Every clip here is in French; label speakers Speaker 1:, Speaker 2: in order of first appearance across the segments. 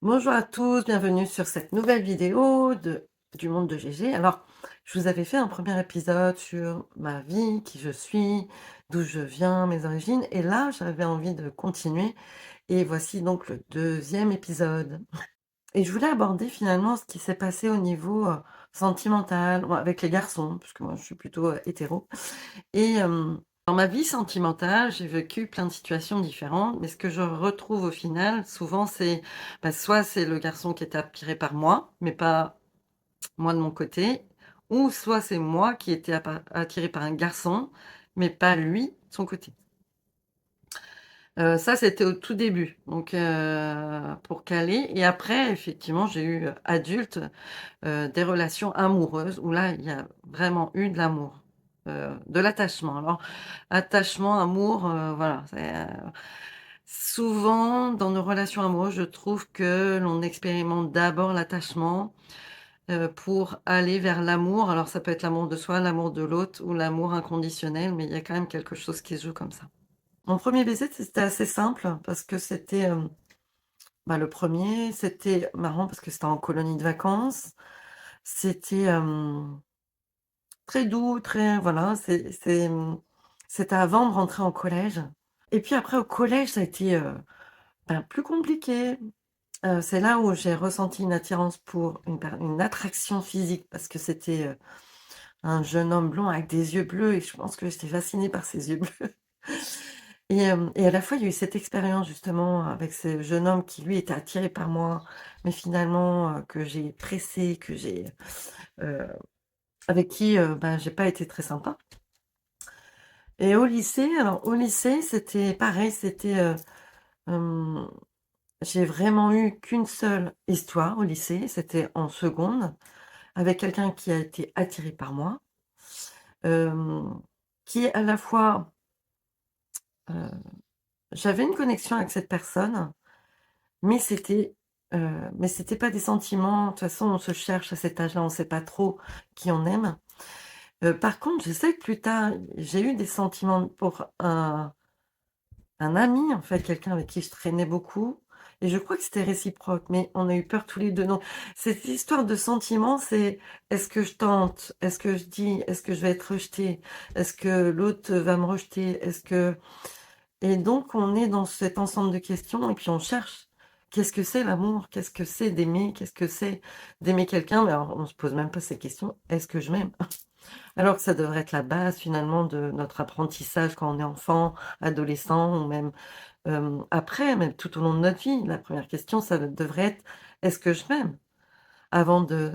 Speaker 1: Bonjour à tous, bienvenue sur cette nouvelle vidéo du monde de GG. Alors, je vous avais fait un premier épisode sur ma vie, qui je suis, d'où je viens, mes origines, et là, j'avais envie de continuer, et voici donc le deuxième épisode. Et je voulais aborder finalement ce qui s'est passé au niveau sentimental, bon, avec les garçons, parce que moi je suis plutôt hétéro, et dans ma vie sentimentale, j'ai vécu plein de situations différentes, mais ce que je retrouve au final, souvent, c'est, bah, soit c'est le garçon qui est attiré par moi, mais pas moi de mon côté, ou soit c'est moi qui étais attirée par un garçon, mais pas lui de son côté. Ça, c'était au tout début, donc pour caler et après effectivement, j'ai eu, adulte, des relations amoureuses où là, il y a vraiment eu de l'amour, de l'attachement. Alors, attachement, amour, voilà, c'est, souvent dans nos relations amoureuses, je trouve que l'on expérimente d'abord l'attachement, pour aller vers l'amour. Alors ça peut être l'amour de soi, l'amour de l'autre ou l'amour inconditionnel, mais il y a quand même quelque chose qui se joue comme ça. Mon premier baiser, c'était assez simple parce que c'était, bah, le premier, c'était marrant parce que c'était en colonie de vacances. C'était, très doux, très voilà, c'était avant de rentrer en collège et puis après au collège, ça a été, ben, plus compliqué. C'est là où j'ai ressenti une attirance pour une attraction physique parce que c'était, un jeune homme blond avec des yeux bleus et je pense que j'étais fascinée par ses yeux bleus et à la fois, il y a eu cette expérience justement avec ce jeune homme qui lui était attiré par moi, mais finalement, que j'ai pressé, heu, avec qui, ben, j'ai pas été très sympa. Et au lycée, alors au lycée, c'était pareil, c'était, hem, j'ai vraiment eu qu'une seule histoire au lycée, c'était en seconde, avec quelqu'un qui a été attiré par moi, hem, qui à la fois, heu, j'avais une connexion avec cette personne, mais c'était pas des sentiments, de toute façon on se cherche à cet âge-là, on sait pas trop qui on aime. Par contre, je sais que plus tard, j'ai eu des sentiments pour un ami, en fait, quelqu'un avec qui je traînais beaucoup et je crois que c'était réciproque, mais on a eu peur tous les 2. Donc cette histoire de sentiments, c'est: est-ce que je tente? Est-ce que je dis? Est-ce que je vais être rejetée? Est-ce que l'autre va me rejeter? Est-ce que et donc on est dans cet ensemble de questions et puis on cherche. Qu'est-ce que c'est l'amour? Qu'est-ce que c'est d'aimer? Qu'est-ce que c'est d'aimer quelqu'un? Mais alors on se pose même pas ces questions: «Est-ce que je m'aime?» Alors que ça devrait être la base finalement de notre apprentissage quand on est enfant, adolescent ou même après, même tout au long de notre vie, la première question, ça devrait être: «Est-ce que je m'aime?» avant de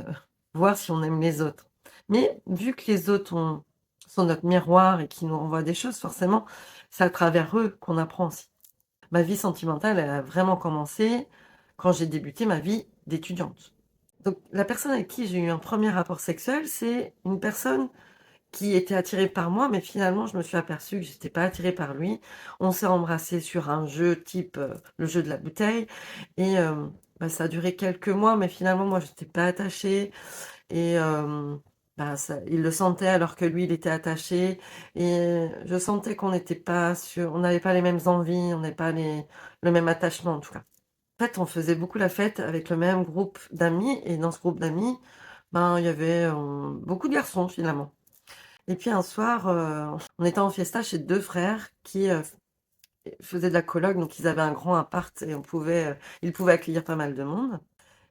Speaker 1: voir si on aime les autres. Mais vu que les autres sont notre miroir et qui nous renvoient des choses, forcément, c'est à travers eux qu'on apprend aussi. Ma vie sentimentale, elle a vraiment commencé quand j'ai débuté ma vie d'étudiante. Donc la personne avec qui j'ai eu un premier rapport sexuel, c'est une personne qui était attiré par moi, mais finalement, je me suis aperçue que j'étais pas attirée par lui. On s'est embrassé sur un jeu type, le jeu de la bouteille et bah, ça a duré quelques mois, mais finalement, moi, j'étais pas attachée et bah, ça il le sentait alors que lui, il était attaché et je sentais qu'on n'était pas sur on n'avait pas les mêmes envies, on n'avait pas le même attachement, en tout cas. En fait, on faisait beaucoup la fête avec le même groupe d'amis et dans ce groupe d'amis, ben, il y avait, beaucoup de garçons, finalement. Et puis un soir, on était en fiesta chez 2 frères qui, faisaient de la coloc, donc ils avaient un grand appart et ils pouvaient accueillir pas mal de monde.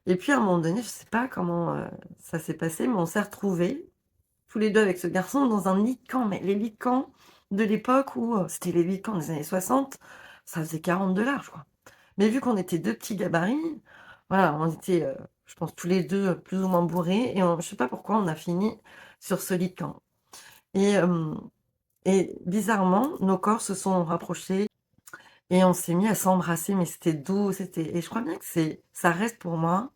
Speaker 1: Et puis à un moment donné, je sais pas comment, ça s'est passé, mais on s'est retrouvés tous les 2 avec ce garçon dans un lit de camp, mais les lits de camp de l'époque où, c'était les lits de camp des années 60, ça faisait 40 de large, quoi. Mais vu qu'on était 2 petits gabarits, voilà, on était, je pense tous les 2 plus ou moins bourrés et je sais pas pourquoi on a fini sur ce lit de camp. Et bizarrement, nos corps se sont rapprochés et on s'est mis à s'embrasser, mais c'était doux, c'était et je crois bien que ça reste pour moi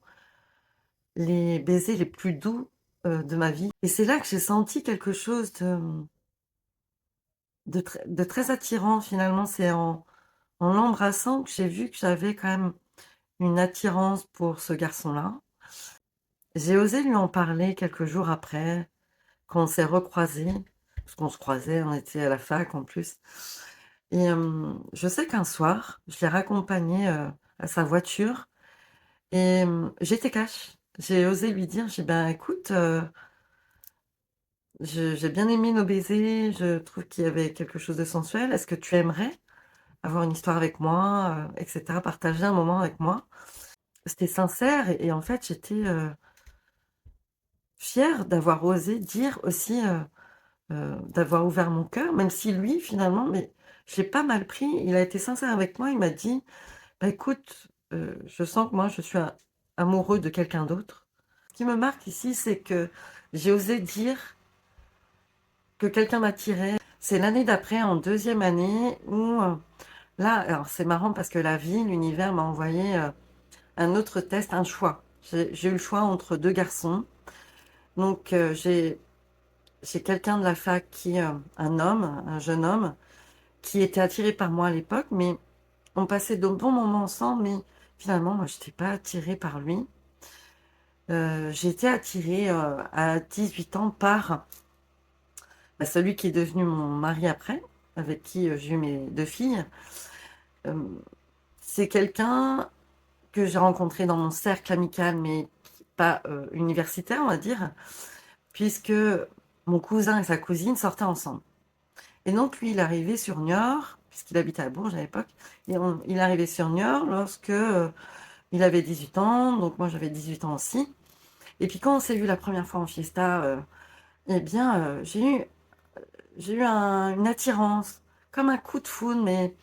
Speaker 1: les baisers les plus doux, de ma vie et c'est là que j'ai senti quelque chose de très attirant finalement. C'est en l'embrassant que j'ai vu que j'avais quand même une attirance pour ce garçon-là. J'ai osé lui en parler quelques jours après, quand on s'est recroisés, parce qu'on se croisait, on était à la fac en plus. Et je sais qu'un soir, je l'ai raccompagné, à sa voiture et j'étais cash. J'ai osé lui dire, j'ai dit: «Ben, écoute, j'ai bien aimé nos baisers, je trouve qu'il y avait quelque chose de sensuel. Est-ce que tu aimerais avoir une histoire avec moi, et cetera, partager un moment avec moi?» C'était sincère et en fait, j'étais, fière d'avoir osé dire aussi, d'avoir ouvert mon cœur, même si lui, finalement, mais je l'ai pas mal pris. Il a été sincère avec moi, il m'a dit: «Bah, écoute, je sens que moi, je suis a amoureux de quelqu'un d'autre». Ce qui me marque ici, c'est que j'ai osé dire que quelqu'un m'attirait. C'est l'année d'après, en deuxième année où, là, alors c'est marrant parce que la vie, l'univers m'a envoyé, un autre test, un choix. J'ai eu le choix entre 2 garçons. Donc, j'ai quelqu'un de la fac qui, un homme, un jeune homme, qui était attiré par moi à l'époque, mais on passait de bons moments ensemble, mais finalement, moi, j'étais pas attirée par lui. J'ai été attirée, à 18 ans par, bah, celui qui est devenu mon mari après, avec qui, j'ai eu mes 2 filles. Hem, c'est quelqu'un que j'ai rencontré dans mon cercle amical, mais pas, universitaire, on va dire, puisque mon cousin et sa cousine sortaient ensemble. Et donc lui, il arrivait sur Niort, puisqu'il habitait à Bourges à l'époque, et il arrivait sur Niort lorsque, il avait 18 ans, donc moi j'avais 18 ans aussi. Et puis quand on s'est vu la première fois en fiesta, eh bien, j'ai eu une attirance, comme un coup de foudre, mais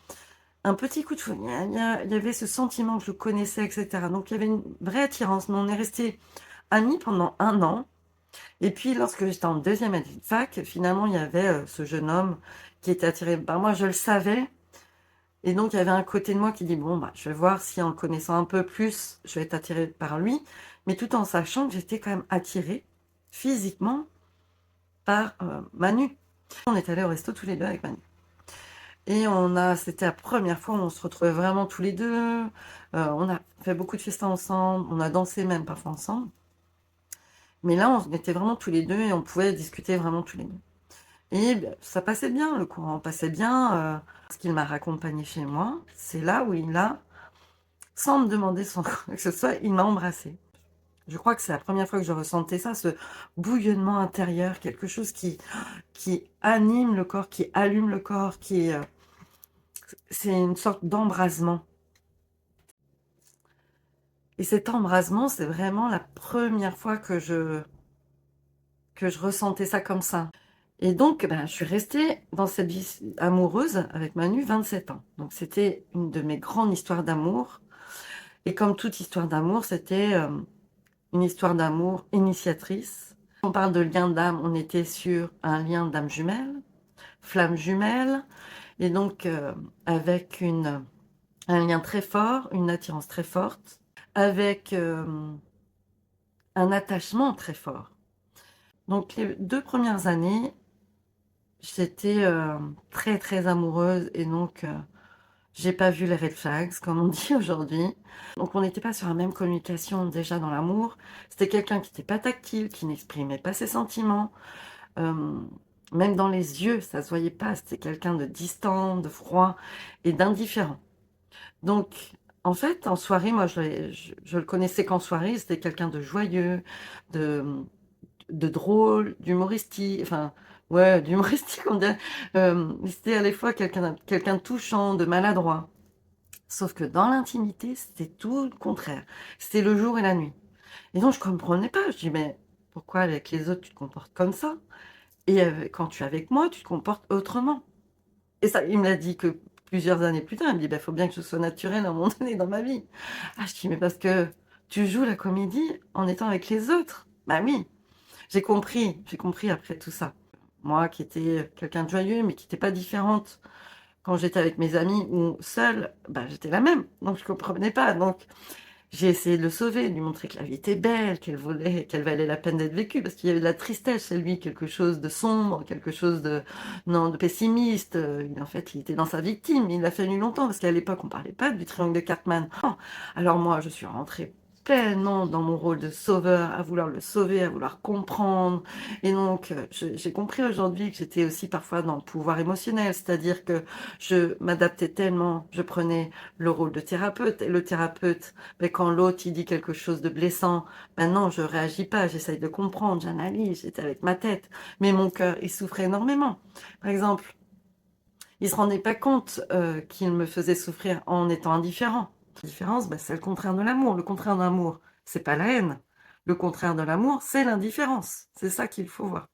Speaker 1: un petit coup de foudre. Il y avait ce sentiment que je connaissais, et cetera. Donc il y avait une vraie attirance, mais on est restés amis pendant 1 an. Et puis lorsque j'étais en deuxième année de fac, finalement, il y avait, ce jeune homme qui était attiré par moi. Je le savais et donc il y avait un côté de moi qui dit: «Bon, bah, je vais voir si en le connaissant un peu plus, je vais être attirée par lui», mais tout en sachant que j'étais quand même attirée physiquement par, Manu. On est allés au resto tous les 2 avec Manu et c'était la première fois où on se retrouvait vraiment tous les 2. On a fait beaucoup de festins ensemble, on a dansé même parfois ensemble, mais là, on était vraiment tous les 2 et on pouvait discuter vraiment tous les 2. Et bah, ça passait bien, le courant passait bien, parce qu'il m'a raccompagnée chez moi. C'est là où il a, sans me demander son quoi que ce soit, il m'a embrassée. Je crois que c'est la première fois que je ressentais ça, ce bouillonnement intérieur, quelque chose qui anime le corps, qui allume le corps, c'est une sorte d'embrasement. Et cet embrasement, c'est vraiment la première fois que je ressentais ça comme ça. Et donc, ben, je suis restée dans cette vie amoureuse avec Manu 27 ans. Donc c'était une de mes grandes histoires d'amour et comme toute histoire d'amour, c'était, une histoire d'amour initiatrice. On parle de lien d'âme, on était sur un lien d'âme jumelle, flamme jumelle et donc, avec un lien très fort, une attirance très forte, avec, un attachement très fort. Donc les 2 premières années, j'étais, très, très amoureuse et donc, j'ai pas vu les red flags comme on dit aujourd'hui. Donc on n'était pas sur la même communication déjà dans l'amour. C'était quelqu'un qui était pas tactile, qui n'exprimait pas ses sentiments, hem, même dans les yeux, ça se voyait pas. C'était quelqu'un de distant, de froid et d'indifférent. Donc en fait, en soirée, moi je le connaissais qu'en soirée, c'était quelqu'un de joyeux, de, de drôle, d'humoristique, enfin, ouais, d'humoristique on dirait, c'était à la fois quelqu'un de touchant, de maladroit. Sauf que dans l'intimité, c'était tout le contraire. C'était le jour et la nuit. Et donc je comprenais pas. Je dis: «Mais pourquoi avec les autres tu te comportes comme ça et quand tu es avec moi, tu te comportes autrement?» Et ça, il me l'a dit que plusieurs années plus tard. Il me dit: «Bah, faut bien que ce soit naturel à un moment donné dans ma vie». Ah, je dis: «Mais parce que tu joues la comédie en étant avec les autres». Bah oui, j'ai compris après tout ça. Moi qui étais quelqu'un de joyeux, mais qui était pas différente quand j'étais avec mes amis ou seule, bah, j'étais la même, donc je comprenais pas, donc j'ai essayé de le sauver, de lui montrer que la vie était belle, qu'elle valait la peine d'être vécue, parce qu'il y avait de la tristesse chez lui, quelque chose de sombre, quelque chose de non, de pessimiste, en fait, il était dans sa victime. Il a fallu longtemps parce qu'à l'époque, on parlait pas du triangle de Cartman. Non. Alors moi, je suis rentrée pleinement dans mon rôle de sauveur, à vouloir le sauver, à vouloir comprendre et donc j'ai compris aujourd'hui que j'étais aussi parfois dans le pouvoir émotionnel. C'est-à-dire que je m'adaptais tellement, je prenais le rôle de thérapeute et le thérapeute, beh, quand l'autre il dit quelque chose de blessant, ben non, je réagis pas, j'essaye de comprendre, j'analyse, j'étais avec ma tête, mais mon cœur, il souffrait énormément. Par exemple, il se rendait pas compte, qu'il me faisait souffrir en étant indifférent. L'indifférence, bah, c'est le contraire de l'amour. Le contraire de l'amour, c'est pas la haine. Le contraire de l'amour, c'est l'indifférence. C'est ça qu'il faut voir.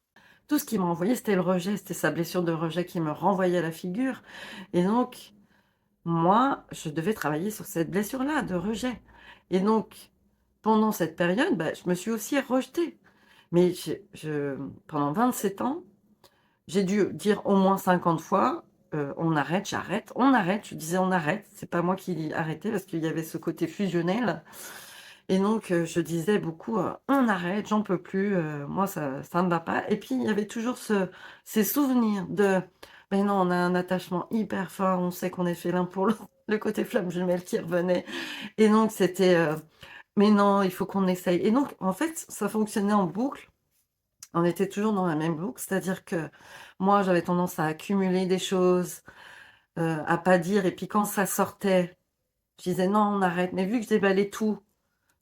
Speaker 1: Tout ce qu'il m'a envoyé, c'était le rejet, c'était sa blessure de rejet qui me renvoyait à la figure et donc moi, je devais travailler sur cette blessure-là de rejet et donc pendant cette période, bah, je me suis aussi rejetée. Mais pendant 27 ans, j'ai dû dire au moins 50 fois, «On arrête, j'arrête, on arrête». Je disais: «On arrête». C'est pas moi qui arrêtais parce qu'il y avait ce côté fusionnel et donc je disais beaucoup, «On arrête, j'en peux plus, moi ça me va pas» et puis il y avait toujours ces souvenirs de: «Mais non, on a un attachement hyper fort, on sait qu'on est fait l'un pour l'autre». Le côté flamme jumelle qui revenait et donc c'était, «Mais non, il faut qu'on essaye» et donc en fait, ça fonctionnait en boucle. On était toujours dans la même boucle, c'est-à-dire que moi, j'avais tendance à accumuler des choses, à pas dire et puis quand ça sortait, je disais: «Non, on arrête», mais vu que je déballais tout,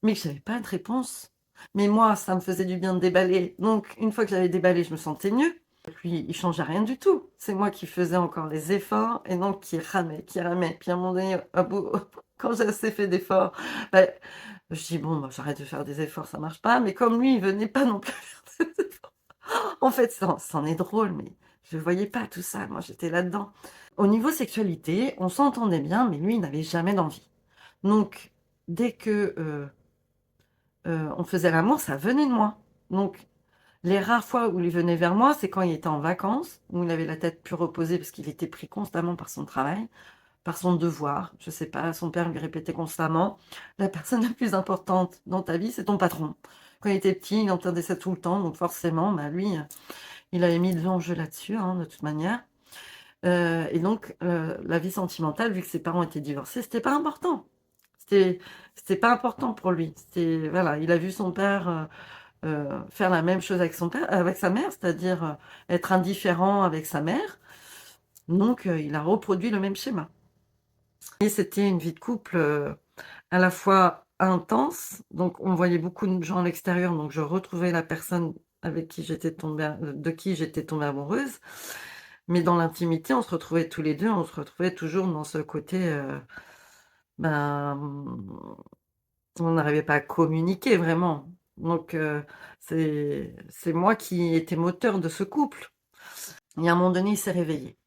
Speaker 1: mais que j'avais pas de réponse, mais moi, ça me faisait du bien de déballer, donc une fois que j'avais déballé, je me sentais mieux. Lui, il changeait rien du tout. C'est moi qui faisais encore les efforts et donc qui ramait. Puis à un moment donné, à bout quand j'ai assez fait d'efforts, bah, je dis: «Bon, bah, j'arrête de faire des efforts, ça marche pas», mais comme lui, il venait pas non plus faire des efforts. En fait, c'en est drôle, mais je voyais pas tout ça, moi j'étais là-dedans. Au niveau sexualité, on s'entendait bien, mais lui, il n'avait jamais d'envie. Donc dès que, on faisait l'amour, ça venait de moi. Donc les rares fois où il venait vers moi, c'est quand il était en vacances, où il avait la tête plus reposée parce qu'il était pris constamment par son travail, par son devoir, je sais pas, son père lui répétait constamment: «La personne la plus importante dans ta vie, c'est ton patron». Quand il était petit, il entendait ça tout le temps, donc forcément, bah, lui, il avait mis de l'enjeu là-dessus, hein, de toute manière, et donc la vie sentimentale, vu que ses parents étaient divorcés, c'était pas important. C'était c'était pas important pour lui. C'était voilà, il a vu son père, faire la même chose avec sa mère, c'est-à-dire, être indifférent avec sa mère, donc il a reproduit le même schéma et c'était une vie de couple, à la fois intense, donc on voyait beaucoup de gens à l'extérieur, donc je retrouvais la personne avec qui j'étais tombée a de qui j'étais tombée amoureuse. Mais dans l'intimité, on se retrouvait tous les 2, on se retrouvait toujours dans ce côté, ben, on n'arrivait pas à communiquer vraiment. Donc c'est moi qui étais moteur de ce couple. Et à un moment donné, il s'est réveillé,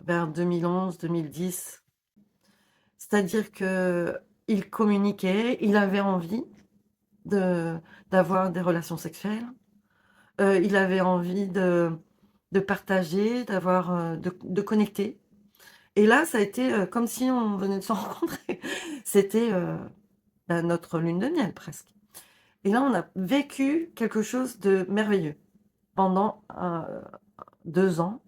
Speaker 1: vers 2011-2010. C'est-à-dire qu'il communiquait, il avait envie de d'avoir des relations sexuelles, il avait envie de partager, d'avoir, de connecter. Et là, ça a été, comme si on venait de se rencontrer. C'était, bah, notre lune de miel presque. Et là, on a vécu quelque chose de merveilleux pendant, 2 ans.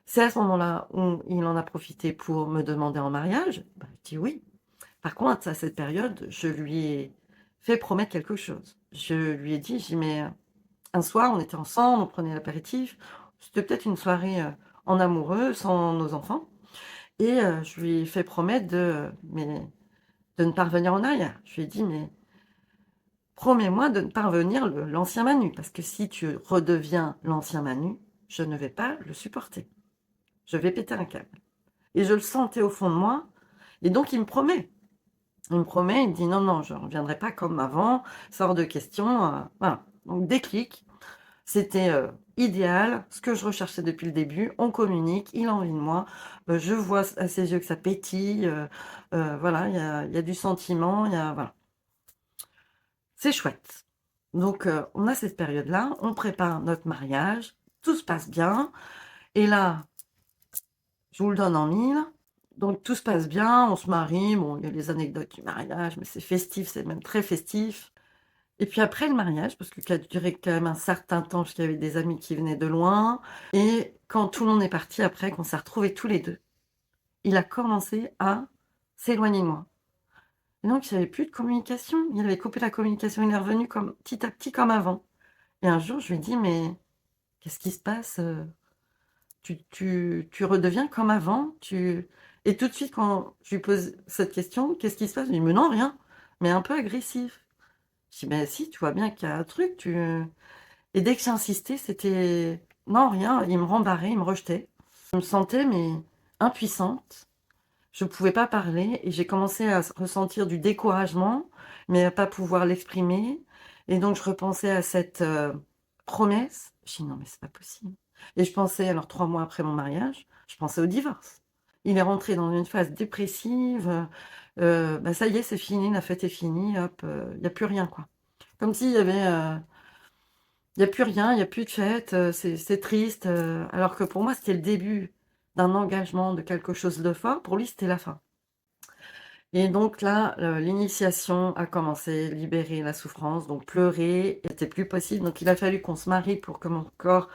Speaker 1: C'est à ce moment-là où il en a profité pour me demander en mariage. Bah, je dis: «Oui». Par contre, à cette période, je lui ai fait promettre quelque chose. Je lui ai dit, j'ai dis: «Mais, un soir, on était ensemble, on prenait l'apéritif». C'était peut-être une soirée, en amoureux, sans nos enfants. Et je lui ai fait promettre de ne pas revenir en arrière. Je lui ai dit: «Mais promets-moi de ne pas revenir l'ancien Manu, parce que si tu redeviens l'ancien Manu, je ne vais pas le supporter. Je vais péter un câble» et je le sentais au fond de moi et donc il me promet. Il me promet, il me dit: «Non, non, je ne reviendrai pas comme avant, c'est hors de question», voilà. Donc déclic. C'était, idéal, ce que je recherchais depuis le début. On communique, il a envie de moi, je vois à ses yeux que ça pétille, voilà, il y a du sentiment, il y a voilà. C'est chouette. Donc on a cette période-là, on prépare notre mariage, tout se passe bien et là, je vous le donne en mille, donc tout se passe bien, on se marie, bon, il y a les anecdotes du mariage, mais c'est festif, c'est même très festif. Et puis après le mariage, parce que qui a duré quand même un certain temps, parce qu'il y avait des amis qui venaient de loin et quand tout le monde est parti après, qu'on s'est retrouvés tous les 2, il a commencé à s'éloigner de moi. et donc il y avait plus de communication. Il avait coupé la communication, il est revenu comme petit à petit comme avant, et un jour je lui ai dit: «Mais qu'est-ce qui se passe, tu redeviens comme avant, tu» et tout de suite quand je lui pose cette question: «Qu'est-ce qui se passe?» Il me dit: «Mais non, rien», mais un peu agressif. Je dis: «Beh si, tu vois bien qu'il y a un truc, tu» et dès que j'insistais, c'était: «Non, rien», il me rembarrait, il me rejetait. Je me sentais mais impuissante. Je pouvais pas parler et j'ai commencé à ressentir du découragement, mais à pas pouvoir l'exprimer, et donc je repensais à cette, promesse. Je dis: «Non mais c'est pas possible», et je pensais alors 3 mois après mon mariage, je pensais au divorce. Il est rentré dans une phase dépressive, bah, ça y est, c'est fini, la fête est finie, hop, il y a plus rien quoi. Comme s'il y avait, il y a plus rien, il y a plus de fête, c'est triste, alors que pour moi, c'était le début d'un engagement, de quelque chose de fort. Pour lui, c'était la fin. Et donc là, l'initiation a commencé, libérer la souffrance, donc pleurer était plus possible. Donc il a fallu qu'on se marie pour que mon corps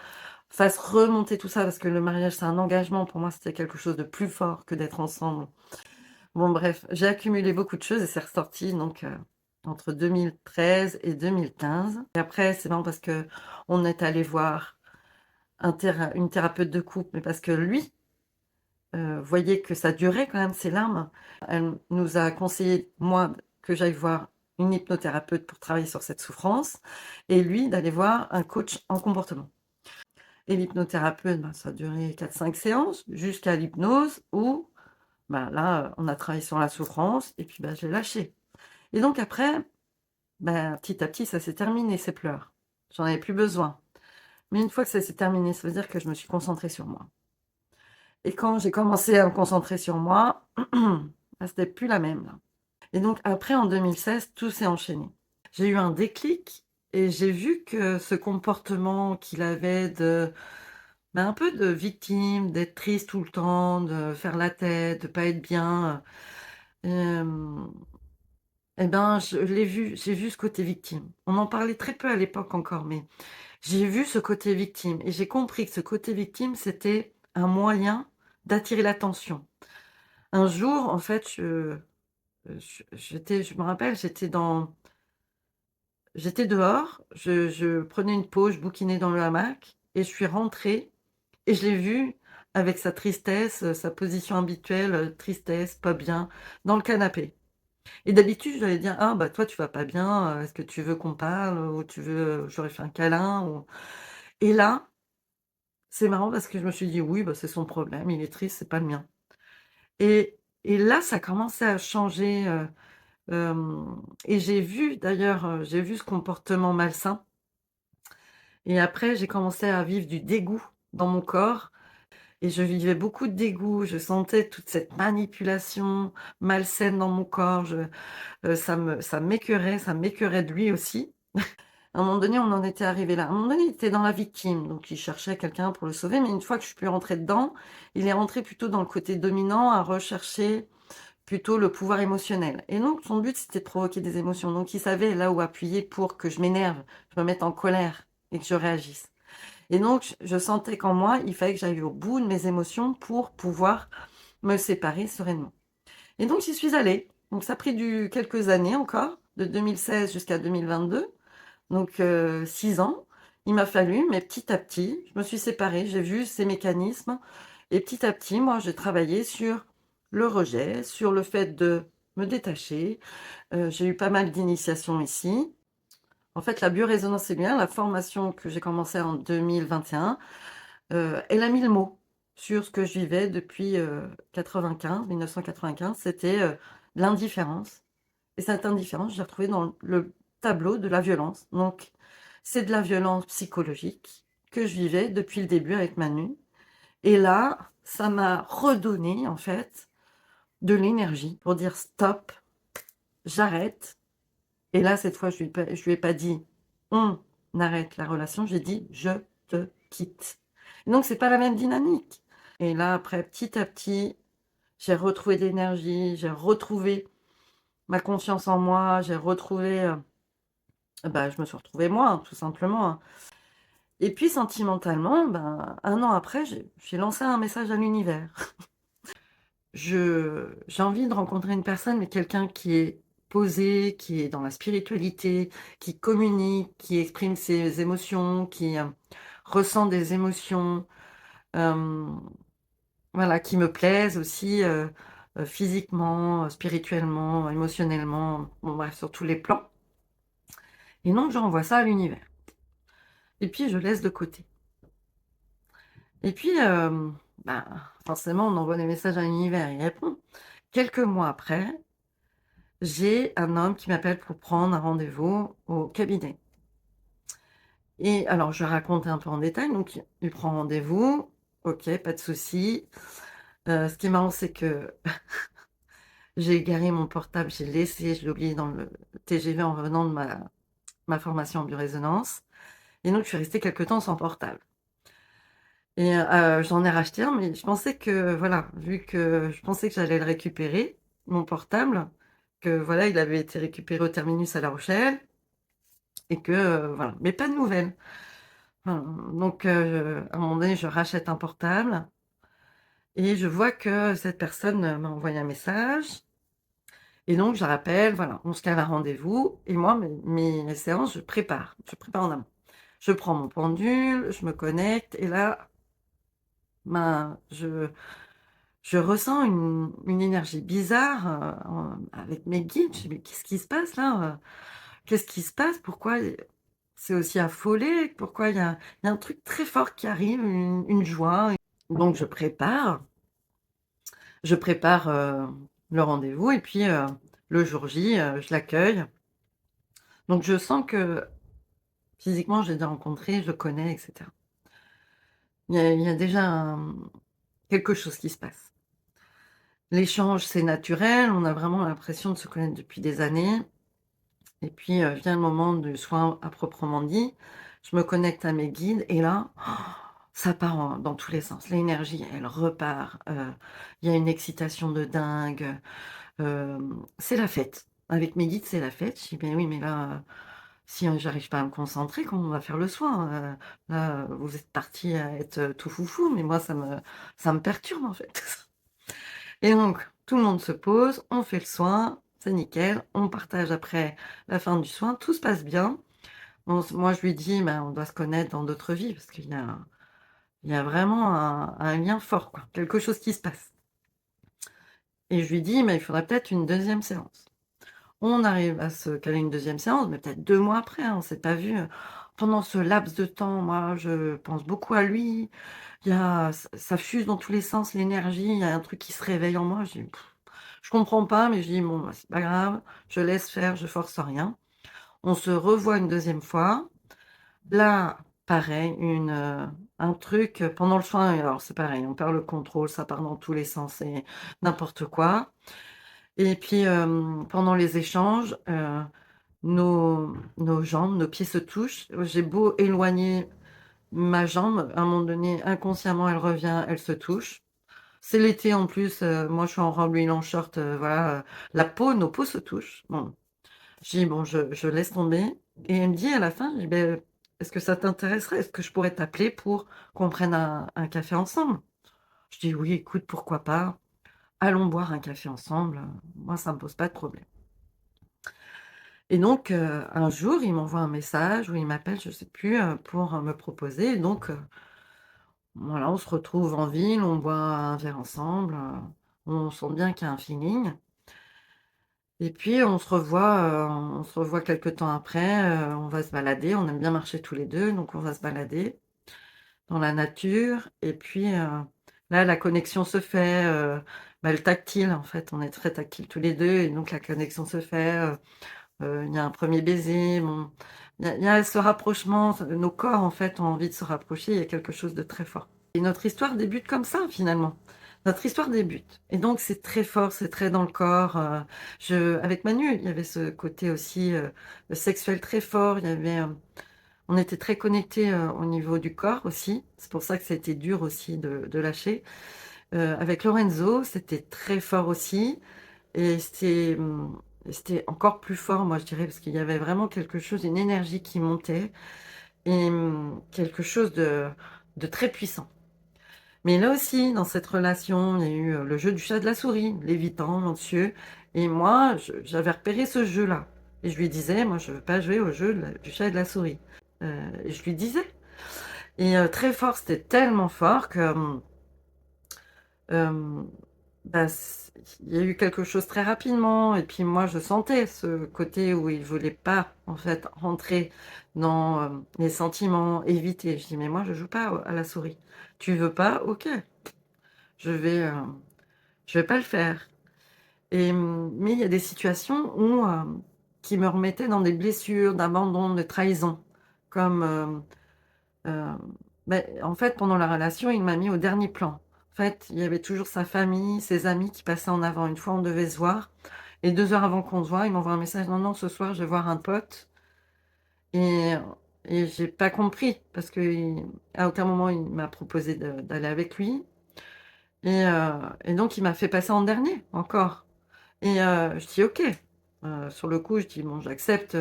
Speaker 1: fasse remonter tout ça, parce que le mariage, c'est un engagement. Pour moi, c'était quelque chose de plus fort que d'être ensemble. Bon bref, j'ai accumulé beaucoup de choses et c'est ressorti donc, entre 2013 et 2015. Et après, c'est marrant parce qu'on est allé voir une thérapeute de couple, mais parce que lui, voyait que ça durait quand même ces larmes. Elle nous a conseillé, moi, que j'aille voir une hypnothérapeute pour travailler sur cette souffrance, et lui d'aller voir un coach en comportement. Et l'hypnothérapeute, ben, ça a duré 4-5 séances jusqu'à l'hypnose où, bah, là, on a travaillé sur la souffrance et puis, bah, je l'ai lâché. Et donc après, bah, petit à petit, ça s'est terminé ces pleurs. J'en avais plus besoin. Mais une fois que ça s'est terminé, ça veut dire que je me suis concentrée sur moi. Et quand j'ai commencé à me concentrer sur moi, bah, c'était plus la même, là. Et donc après, en 2016, tout s'est enchaîné. J'ai eu un déclic et j'ai vu que ce comportement qu'il avait de, bah, un peu de victime, d'être triste tout le temps, de faire la tête, de pas être bien, hem, et ben, je l'ai vu, j'ai vu ce côté victime. On en parlait très peu à l'époque encore, mais j'ai vu ce côté victime et j'ai compris que ce côté victime, c'était un moyen d'attirer l'attention. Un jour, en fait, je me rappelle, j'étais dehors, je prenais une pause, je bouquinais dans le hamac et je suis rentrée et je l'ai vu avec sa tristesse, sa position habituelle, tristesse, pas bien, dans le canapé. Et d'habitude, je dois lui dire: «Ah bah, toi, tu vas pas bien, est-ce que tu veux qu'on parle, ou tu veux, je lui fait un câlin ou» et là, c'est marrant parce que je me suis dit: «Oui, bah, c'est son problème, il est triste, c'est pas le mien», et là, ça commençait à changer, et j'ai vu d'ailleurs, j'ai vu ce comportement malsain, et après j'ai commencé à vivre du dégoût dans mon corps, et je vivais beaucoup de dégoût. Je sentais toute cette manipulation malsaine dans mon corps. Ça m'écœurait de lui aussi. À un moment donné, on en était arrivé là. À un moment donné, il était dans la victime, donc il cherchait quelqu'un pour le sauver, mais une fois que je suis rentrée dedans, il est rentré plutôt dans le côté dominant, à rechercher plutôt le pouvoir émotionnel, et donc son but, c'était de provoquer des émotions. Donc il savait là où appuyer pour que je m'énerve, je me mette en colère et que je réagisse, et donc je sentais qu'en moi, il fallait que j'aille au bout de mes émotions pour pouvoir me séparer sereinement, et donc j'y suis allée. Donc ça a pris quelques années encore, de 2016 jusqu'à 2022, donc 6 ans. Il m'a fallu, mais petit à petit, je me suis séparée, j'ai vu ces mécanismes, et petit à petit, moi, j'ai travaillé sur le rejet, sur le fait de me détacher. J'ai eu pas mal d'initiations ici. En fait, la biorésonance cellulaire, la formation que j'ai commencée en 2021, elle a mis le mot sur ce que je vivais depuis, 1995. C'était, l'indifférence, et cette indifférence, je l'ai retrouvée dans le tableau de la violence. Donc c'est de la violence psychologique que je vivais depuis le début avec Manu, et là, ça m'a redonné, en fait, de l'énergie pour dire: «Stop, j'arrête», et là, cette fois, je lui ai pas dit: «On arrête la relation», j'ai dit: «Je te quitte». Donc c'est pas la même dynamique, et là, après, petit à petit, j'ai retrouvé de l'énergie, j'ai retrouvé ma confiance en moi, j'ai retrouvé, bah, je me suis retrouvée moi, hein, tout simplement, hein, et puis sentimentalement, ben, 1 an après, j'ai lancé un message à l'univers. J'ai envie de rencontrer une personne, mais quelqu'un qui est posé, qui est dans la spiritualité, qui communique, qui exprime ses émotions, qui, ressent des émotions, hem, voilà, qui me plaisent aussi, physiquement, spirituellement, émotionnellement, bon bref, sur tous les plans et donc j'envoie ça à l'univers et puis je laisse de côté et puis, bah, forcément on envoie des messages à l'univers, il répond. Quelques mois après, j'ai un homme qui m'appelle pour prendre un rendez-vous au cabinet et alors je raconte un peu en détail, donc il prend rendez-vous, OK, pas de souci. Ce qui est marrant, c'est que j'ai égaré mon portable, j'ai laissé, je l'ai oublié dans le TGV en revenant de ma formation en biorésonance et donc je suis restée quelque temps sans portable et j'en ai racheté un, mais je pensais que voilà, vu que je pensais que j'allais le récupérer, mon portable, que voilà, il avait été récupéré au terminus à La Rochelle et que, voilà, mais pas de nouvelles. Enfin, donc à un moment donné, je rachète un portable et je vois que cette personne, m'a envoyé un message et donc je la rappelle, voilà, on se cale un rendez-vous et moi mes séances, je prépare en amont. Je prends mon pendule, je me connecte et là, ben, je ressens une énergie bizarre, avec mes guides. Je dis: «Mais qu'est-ce qui se passe là, Qu'est-ce qui se passe? Pourquoi?» C'est aussi affolé. Pourquoi il y a un truc très fort qui arrive, une joie. Donc je prépare, le rendez-vous et puis, le jour J, je l'accueille. Donc je sens que physiquement, je l'ai déjà rencontré, je le connais et cetera. Il y a déjà quelque chose qui se passe. L'échange, c'est naturel, on a vraiment l'impression de se connaître depuis des années et puis, vient le moment du soin à proprement dit. Je me connecte à mes guides et là, ça part dans tous les sens. L'énergie, elle repart, il y a une excitation de dingue, c'est la fête. Avec mes guides, c'est la fête. Je dis: «Mais oui, mais là, si, j'arrive pas à me concentrer, comment on va faire le soin? Là, vous êtes partis à être, tout foufou, mais moi ça me perturbe, en fait». Et donc tout le monde se pose, on fait le soin, c'est nickel, on partage après la fin du soin, tout se passe bien. Moi je lui dis: «Ben, on doit se connaître dans d'autres vies» parce qu'il y a vraiment un lien fort, quoi, quelque chose qui se passe. Et je lui dis: «Mais il faudrait peut-être une deuxième séance». On arrive à se caler une deuxième séance, mais peut-être 2 mois après, hein, on s'est pas vu. Pendant ce laps de temps, moi, je pense beaucoup à lui. Il y a ça fuse dans tous les sens, l'énergie, il y a un truc qui se réveille en moi. Je dis: «Je comprends pas», mais je dis: «Bon, bah, c'est pas grave, je laisse faire, je force rien». On se revoit une deuxième fois. Là, pareil, un truc, pendant le soin, alors c'est pareil, on perd le contrôle, ça part dans tous les sens, c'est n'importe quoi. Et puis, pendant les échanges, nos jambes, nos pieds se touchent. J'ai beau éloigner ma jambe, à un moment donné, inconsciemment, elle revient, elle se touche. C'est l'été en plus, moi je suis en robe, lui il est en short, voilà, la peau, nos peaux se touchent. Bon, je dis: «Bon, je laisse tomber» et elle me dit à la fin, je dis: «Beh, est-ce que ça t'intéresserait? Est-ce que je pourrais t'appeler pour qu'on prenne un café ensemble?» Je dis: «Oui, écoute, pourquoi pas? Allons boire un café ensemble, moi ça me pose pas de problème». Et donc, un jour, il m'envoie un message ou il m'appelle, je sais plus, pour, me proposer donc, voilà, on se retrouve en ville, on boit un verre ensemble, on sent bien qu'il y a un feeling et puis on se revoit quelque temps après, on va se balader, on aime bien marcher tous les 2, donc on va se balader dans la nature et puis, là, la connexion se fait, bah, le tactile, en fait, on est très tactiles tous les 2 et donc la connexion se fait, il y a un premier baiser, bon, il y a ce rapprochement, nos corps, en fait, ont envie de se rapprocher, il y a quelque chose de très fort. Et notre histoire débute comme ça, finalement. Notre histoire débute et donc c'est très fort, c'est très dans le corps, avec Manu, il y avait ce côté aussi, sexuel très fort, il y avait, on était très connectés, au niveau du corps aussi. C'est pour ça que ça a été dur aussi de lâcher. Avec Lorenzo, c'était très fort aussi et c'était encore plus fort, moi, je dirais, parce qu'il y avait vraiment quelque chose, une énergie qui montait et quelque chose de très puissant. Mais là aussi, dans cette relation, il y a eu, le jeu du chat et de la souris, l'évitant, l'anxieux Et moi, j'avais repéré ce jeu-là et je lui disais: «Moi, je veux pas jouer au jeu du chat et de la souris». Et je lui disais et très fort, c'était tellement fort que, hem, bah, il y a eu quelque chose très rapidement et puis moi, je sentais ce côté où il voulait pas, en fait, rentrer dans, les sentiments, éviter. Je dis: «Mais moi, je joue pas à la souris. Tu veux pas? OK, je vais, je vais pas le faire». Et mais il y a des situations où, qui me remettaient dans des blessures d'abandon, de trahison. Comme, en fait, pendant la relation, il m'a mis au dernier plan. En fait, il y avait toujours sa famille, ses amis qui passaient en avant. Une fois, on devait se voir et 2 heures avant qu'on se voie, il m'envoie un message: «Non, non, ce soir, je vais voir un pote» et j'ai pas compris parce qu'à aucun moment, il m'a proposé d'aller avec lui et donc il m'a fait passer en dernier, encore. Et je dis: «OK». Sur le coup, je dis: «Bon, j'accepte,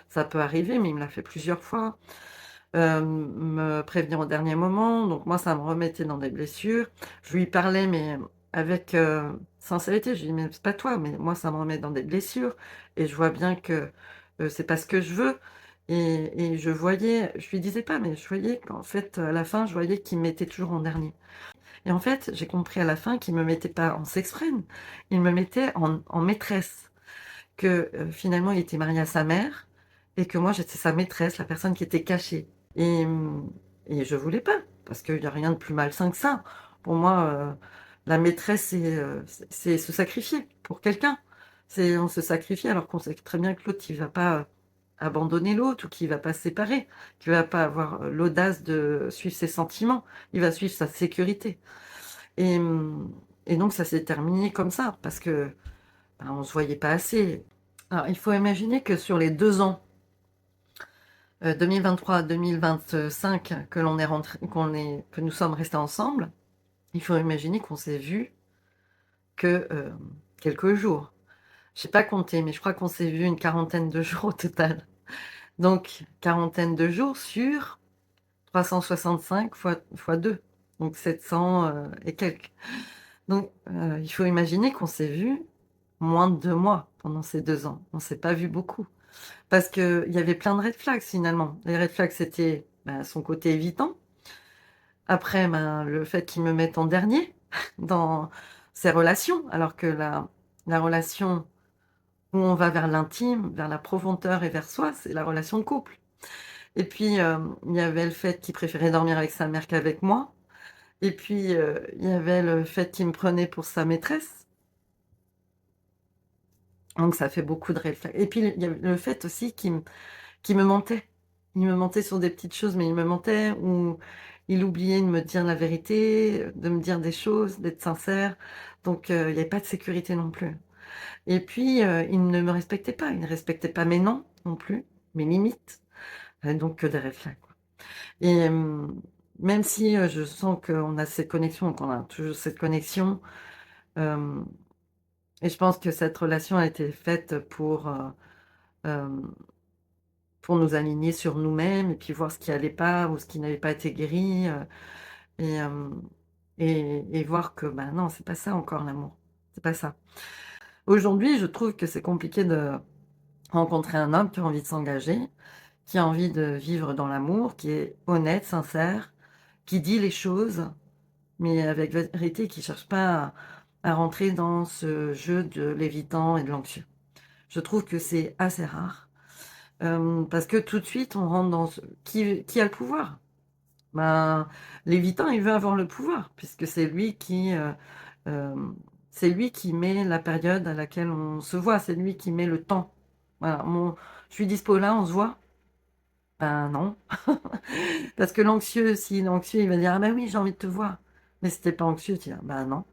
Speaker 1: ça peut arriver», mais il me l'a fait plusieurs fois. Me prévenir au dernier moment, donc moi, ça me remettait dans des blessures. Je lui parlais, mais avec, sincérité. Je lui dis: «Mais c'est pas toi, mais moi, ça me remet dans des blessures et je vois bien que, c'est pas ce que je veux» et je lui disais pas, mais je voyais qu'en fait, à la fin, je voyais qu'il me mettait toujours en dernier. Et en fait, j'ai compris à la fin qu'il me mettait pas en sex friend, il me mettait en maîtresse. Que, finalement, il était marié à sa mère et que moi, j'étais sa maîtresse, la personne qui était cachée et et je voulais pas parce qu'il y a rien de plus malsain que ça. Pour moi, la maîtresse, c'est se sacrifier pour quelqu'un. C'est on se sacrifie alors qu'on sait très bien que l'autre, il va pas, abandonner l'autre ou qu'il va pas se séparer, qu'il va pas avoir, l'audace de suivre ses sentiments. Il va suivre sa sécurité et et donc ça s'est terminé comme ça parce que, ben, on se voyait pas assez. Alors, il faut imaginer que sur les 2 ans, 2023-2025 que nous sommes restés ensemble, il faut imaginer qu'on s'est vus que, quelques jours. J'ai pas compté, mais je crois qu'on s'est vus une quarantaine de jours au total. Donc quarantaine de jours sur 365 fois 2, donc 700, et quelques. Donc il faut imaginer qu'on s'est vus moins de 2 mois pendant ces 2 ans. On s'est pas vus beaucoup. Parce qu'il y avait plein de red flags finalement. Les red flags, c'était, bah, son côté évitant. Après, ben, le fait qu'il me mette en dernier dans ses relations, alors que la relation où on va vers l'intime, vers la profondeur et vers soi, c'est la relation de couple. Et puis, il y avait le fait qu'il préférait dormir avec sa mère qu'avec moi. Et puis, il y avait le fait qu'il me prenait pour sa maîtresse. Donc ça fait beaucoup de red flags. Et puis, il y avait le fait aussi qu'il me mentait. Il me mentait sur des petites choses, mais il me mentait ou il oubliait de me dire la vérité, de me dire des choses, d'être sincère. Donc il y avait pas de sécurité non plus. Et puis, il ne me respectait pas. Il ne respectait pas mes non, non plus, mes limites, donc que des red flags, quoi. Et même si, je sens qu'on a cette connexion, qu'on a toujours cette connexion, hem et je pense que cette relation a été faite hem pour nous aligner sur nous-mêmes et puis voir ce qui allait pas ou ce qui n'avait pas été guéri, et hem et voir que, bah, non, c'est pas ça encore l'amour, c'est pas ça. Aujourd'hui, je trouve que c'est compliqué de rencontrer un homme qui a envie de s'engager, qui a envie de vivre dans l'amour, qui est honnête, sincère, qui dit les choses, mais avec vérité, qui cherche pas à rentrer dans ce jeu de l'évitant et de l'anxieux. Je trouve que c'est assez rare. Parce que tout de suite, on rentre dans ce qui a le pouvoir? Ben, l'évitant, il veut avoir le pouvoir puisque hem, c'est lui qui met la période à laquelle on se voit, c'est lui qui met le temps. Voilà, mon «Je suis dispo là, on se voit?» Ben non, parce que l'anxieux, s'il est anxieux, il va dire: «Ah ben oui, j'ai envie de te voir». Mais si tu es pas anxieux, tu dis: «Ah bah non,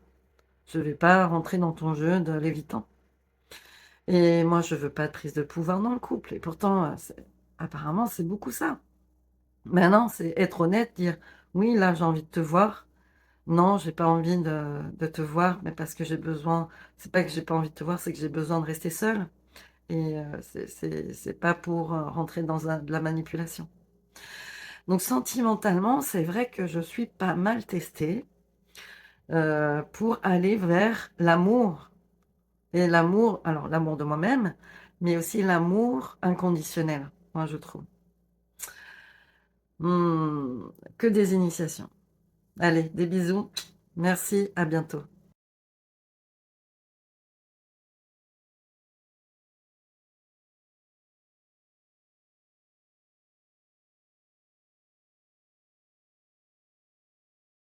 Speaker 1: je vais pas rentrer dans ton jeu de l'évitant» et moi, je veux pas de prise de pouvoir dans le couple et pourtant, apparemment, c'est beaucoup ça. Maintenant, c'est être honnête, dire: «Oui, là, j'ai envie de te voir. Non, j'ai pas envie de te voir, mais parce que j'ai besoin c'est pas que j'ai pas envie de te voir, c'est que j'ai besoin de rester seule et c'est pas pour, rentrer dans de la manipulation». Donc sentimentalement, c'est vrai que je suis pas mal testée, pour aller vers l'amour et l'amour alors l'amour de moi-même, mais aussi l'amour inconditionnel, moi je trouve. Que des initiations. Allez, des bisous. Merci, à bientôt.